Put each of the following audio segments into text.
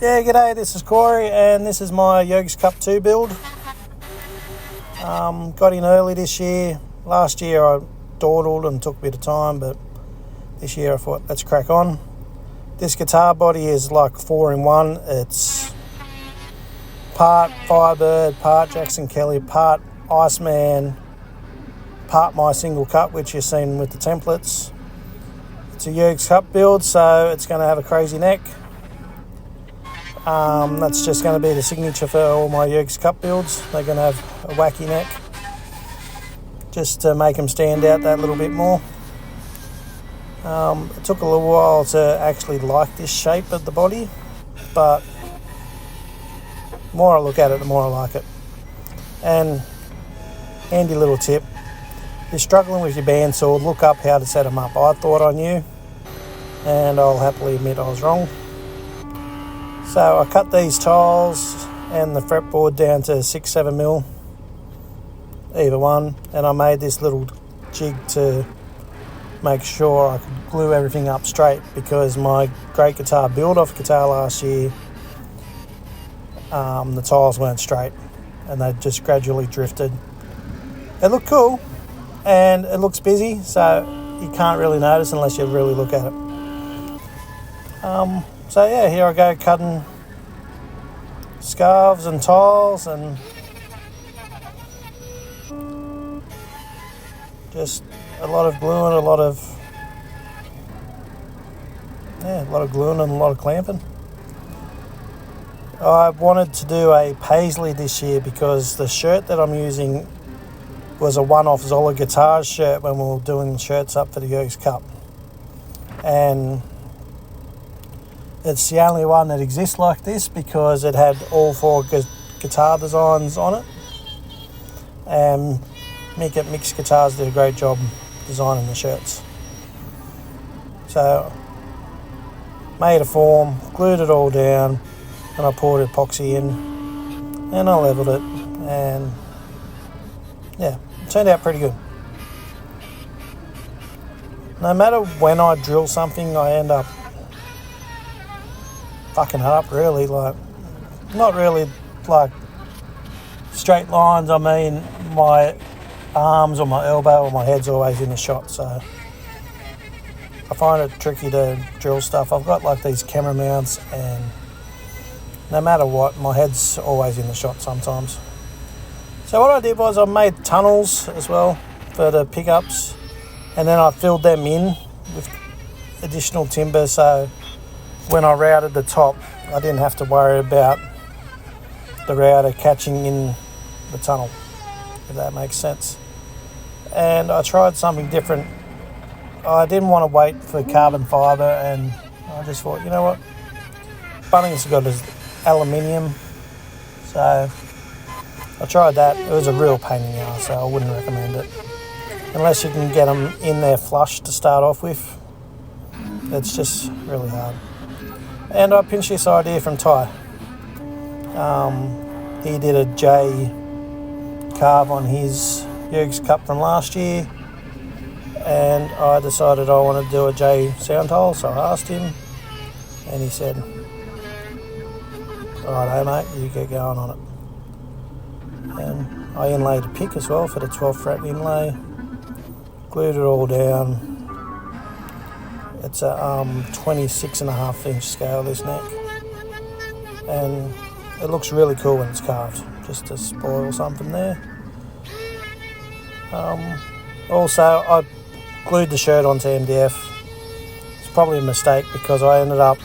Yeah, g'day, this is Corey and this is my Yogs Cup 2 build. Got in early this year. Last year I dawdled and took a bit of time, but this year I thought let's crack on. This guitar body is like 4-in-1. It's part Firebird, part Jackson Kelly, part Iceman, part my single cut, which you've seen with the templates. It's a Yogs Cup build, so it's going to have a crazy neck. That's just going to be the signature for all my Yogs Cup builds. They're going to have a wacky neck, just to make them stand out that little bit more. It took a little while to actually like this shape of the body, but the more I look at it, the more I like it. And handy little tip, if you're struggling with your bandsaw, look up how to set them up. I thought I knew, and I'll happily admit I was wrong. So I cut these tiles and the fretboard down to 6-7mm, either one, and I made this little jig to make sure I could glue everything up straight, because my great guitar build-off guitar last year, the tiles weren't straight and they just gradually drifted. It looked cool and it looks busy, so you can't really notice unless you really look at it. So yeah, here I go cutting scarves and tiles, and just a lot of gluing, a lot of gluing and a lot of clamping. I wanted to do a paisley this year because the shirt that I'm using was a one-off Zola Guitars shirt when we were doing shirts up for the Yogs Cup, and it's the only one that exists like this because it had all 4 guitar designs on it, and Mick at Mix Guitars did a great job designing the shirts. So made a form, glued it all down, and I poured epoxy in and I leveled it, and yeah, it turned out pretty good. No matter when I drill something, I end up fucking it up, really. Like, not really like straight lines. I mean, my arms or my elbow or my head's always in the shot, so I find it tricky to drill stuff. I've got like these camera mounts, and no matter what, my head's always in the shot sometimes. So what I did was I made tunnels as well for the pickups, and then I filled them in with additional timber, so when I routed the top, I didn't have to worry about the router catching in the tunnel, if that makes sense. And I tried something different. I didn't want to wait for carbon fibre, and I just thought, you know what, Bunnings got his aluminium, so I tried that. It was a real pain in the ass, so I wouldn't recommend it unless you can get them in there flush to start off with. It's just really hard. And I pinched this idea from Ty. He did a J carve on his Yogs Cup from last year, and I decided I wanted to do a J sound hole, so I asked him, and he said, "Alright, mate, you get going on it." And I inlaid a pick as well for the 12th fret inlay, glued it all down. It's a 26.5-inch scale, this neck, and it looks really cool when it's carved, just to spoil something there. Also, I glued the shirt onto MDF. It's probably a mistake because I ended up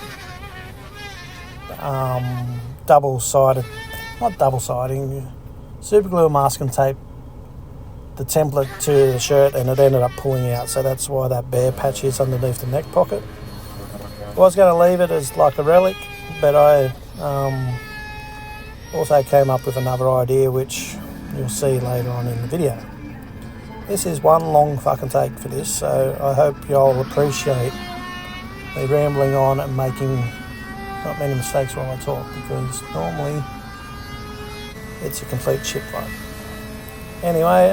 super glue and masking tape the template to the shirt, and it ended up pulling out, so that's why that bare patch is underneath the neck pocket. I was going to leave it as like a relic, but I also came up with another idea which you'll see later on in the video. This is one long fucking take for this, so I hope y'all appreciate me rambling on and making not many mistakes while I talk, because normally it's a complete shitload. Anyway,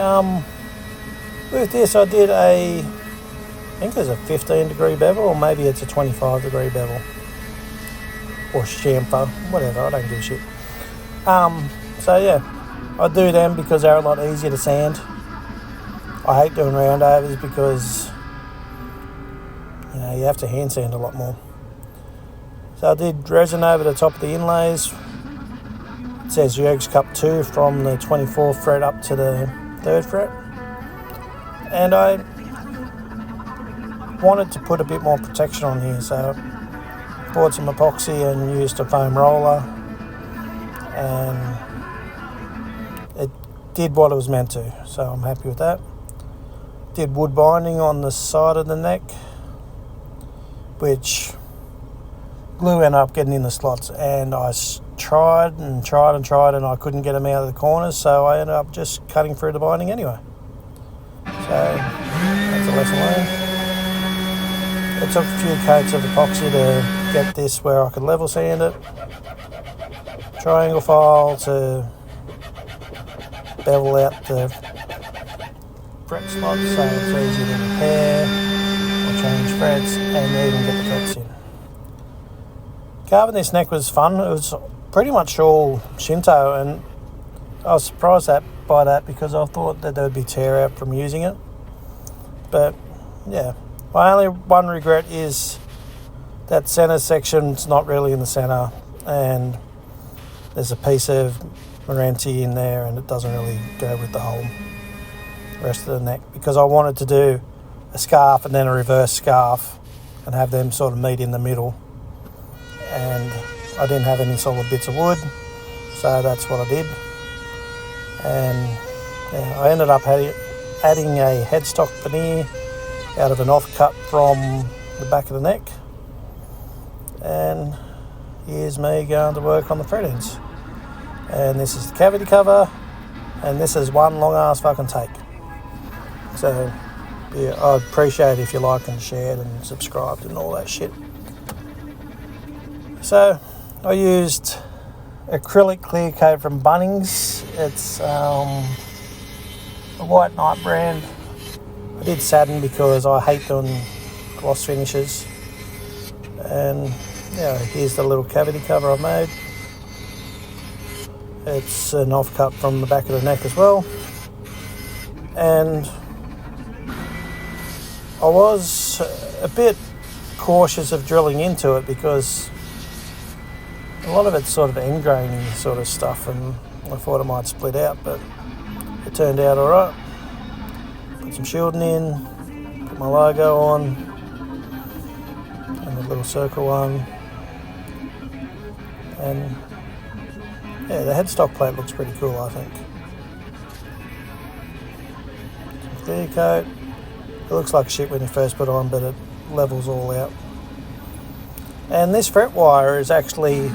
with this I did I think there's a 15 degree bevel, or maybe it's a 25 degree bevel. or chamfer, whatever, I don't give a shit. So yeah, I do them because they're a lot easier to sand. I hate doing roundovers because, you know, you have to hand sand a lot more. So I did resin over the top of the inlays. It says Yergs Cup 2 from the 24th fret up to the 3rd fret. And I wanted to put a bit more protection on here, so bought some epoxy and used a foam roller, and it did what it was meant to, so I'm happy with that. Did wood binding on the side of the neck, which glue ended up getting in the slots, and I tried and I couldn't get them out of the corners, so I ended up just cutting through the binding anyway. So that's a lesson learned. It took a few coats of epoxy to get this where I could level sand it. Triangle file to bevel out the fret slots so it's easy to repair or change frets and even get the frets in. Carving this neck was fun. It was pretty much all Shinto, and I was surprised by that because I thought that there would be tear out from using it. But yeah, my only one regret is that centre section's not really in the centre, and there's a piece of Meranti in there and it doesn't really go with the whole rest of the neck, because I wanted to do a scarf and then a reverse scarf and have them sort of meet in the middle, and I didn't have any solid bits of wood, so that's what I did. And yeah, I ended up adding a headstock veneer out of an offcut from the back of the neck, and here's me going to work on the fret ends. And this is the cavity cover, and this is one long ass fucking take. So yeah, I'd appreciate it if you liked and shared and subscribed and all that shit. So I used acrylic clear coat from Bunnings. It's a White Knight brand. I did satin because I hate doing gloss finishes. And yeah, here's the little cavity cover I made. It's an offcut from the back of the neck as well. And I was a bit cautious of drilling into it because a lot of it's sort of end graining sort of stuff, and I thought it might split out, but it turned out alright. Put some shielding in, put my logo on, and the little circle one, and yeah, the headstock plate looks pretty cool, I think. Some clear coat. It looks like shit when you first put it on, but it levels all out. And this fret wire is actually,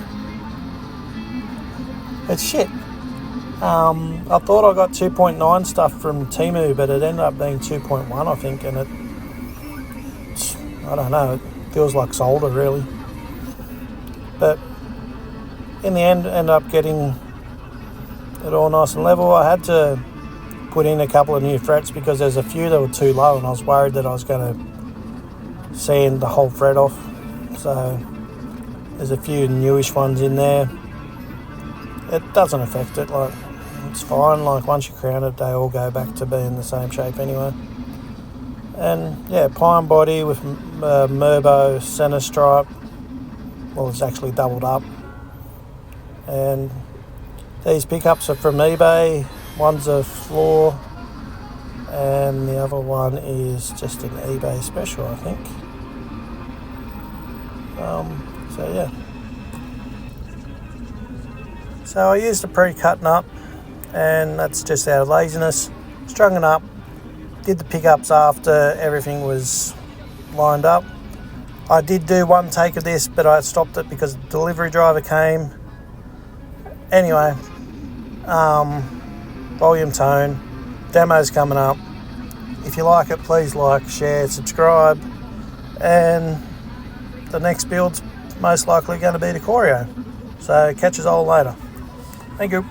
it's shit. I thought I got 2.9 stuff from Temu, but it ended up being 2.1, I think, and I don't know, it feels like solder really. But in the end, ended up getting it all nice and level. I had to put in a couple of new frets because there's a few that were too low, and I was worried that I was going to sand the whole fret off. So there's a few newish ones in there. It doesn't affect it, like it's fine. Like once you crown it, they all go back to being the same shape anyway. And yeah, pine body with Merbo center stripe. Well, it's actually doubled up. And these pickups are from eBay. One's a floor and the other one is just an eBay special, I think. So yeah. So I used a pre-cut nut, and that's just out of laziness. Strung it up, did the pickups after everything was lined up. I did do one take of this, but I stopped it because the delivery driver came. Anyway, volume tone, demo's coming up. If you like it, please like, share, subscribe, and the next build's most likely going to be the Corio. So catch us all later. Thank you.